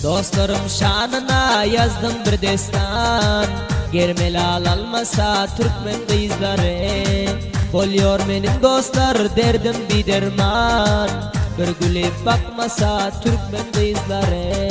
Dostlarım şanına yazdım bir destan. Germelal almasa Türkmen kızları. Oluyor benim dostlar derdim bir derman. Bir gülüp bakmasa Türkmen kızları.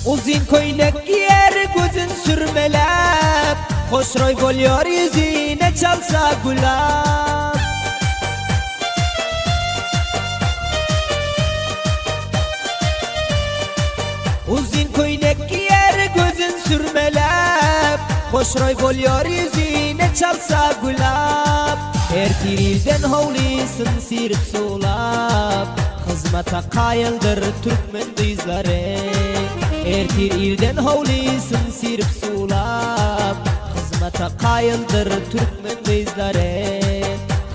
Uzun koynak giyer gözün sürmelep. Hoşroy boluyor yüzüne çalsa gulap. Uzun koynak giyer gözün sürmelep. Hoşroy boluyor yüzüne çalsa gulap. Her tiriden hovlisın sirip sulap. Hizmete kayıldır Türkmen kızları. Ertir ilden hovlisın sirip sulap. Hizmete kayıldır Türkmen kızları.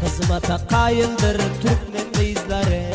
Hizmete kayıldır Türkmen kızları.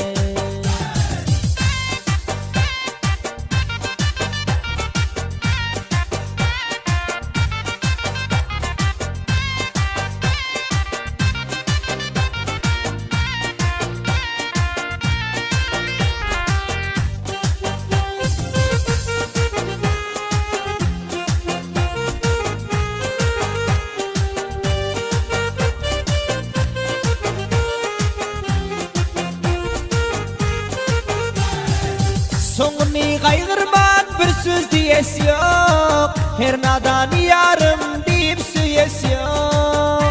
Sonunu kaygırmak bir söz diyesi yok. Her nadan yarım deyip süyesi yok.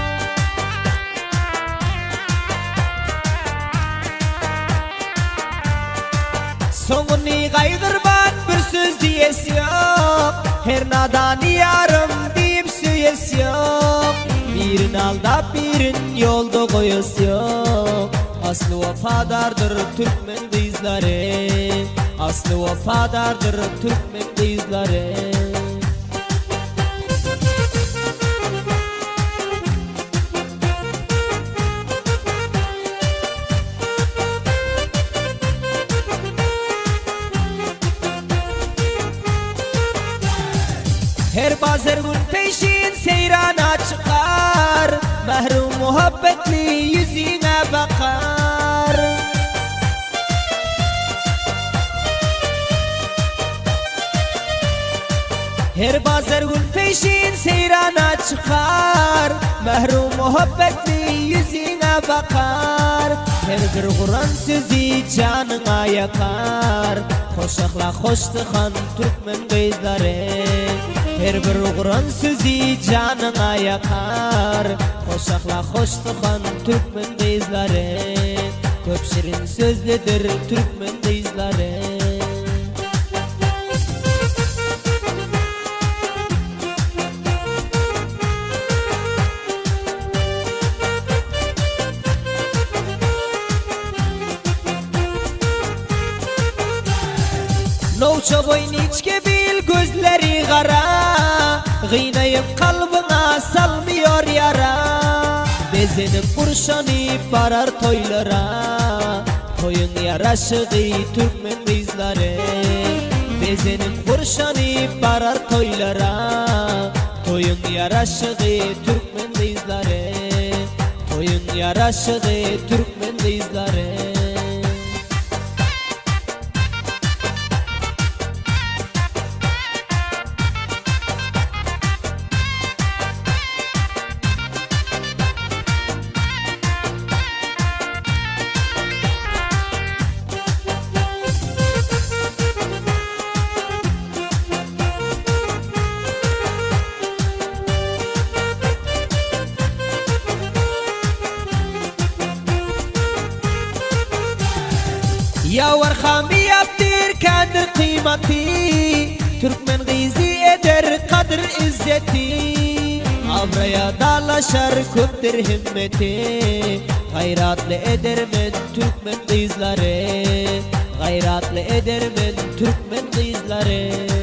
Sonunu kaygırmak bir söz diyesi yok. Her nadan yarım deyip süyesi yok. Birin alda birin yolda koyası yok. Aslı vafadardır Türkmen kızları. Aslı vafadardır Türkmen kızları. Her bazar gün peşin seyrana çıkar. Mahrum muhabbetli yüzüne bakar. Her bazar gün peşin seyrana çıkar. Mahrum muhabbetli yüzüne bakar. Her bir Kur'an sözü canına yakar. Hoşakla hoştıkan Türkmen kızları. Her bir Kur'an sözü canına yakar. Hoşakla hoştıkan Türkmen kızları. Köp şirin sözlüdür Türkmen kızları. Novça boyun içke bil gözleri kara. Gıynayıp kalbına salmıyor yara. Bezenip kurşanıp barar toylara. Toyun yaraşığı Türkmen kızları. Bezenip kurşanıp barar toylara. Toyun yaraşığı Türkmen kızları. Toyun yaraşığı Türkmen kızları. Ya varhami yaptır kendi kıymeti. Türkmen gıyzi eder kadir izzeti. Avraya dalaşar köptür himmeti. Hayratlı eder men Türkmen kızları. Gayratlı Edirmin Türkmen kızları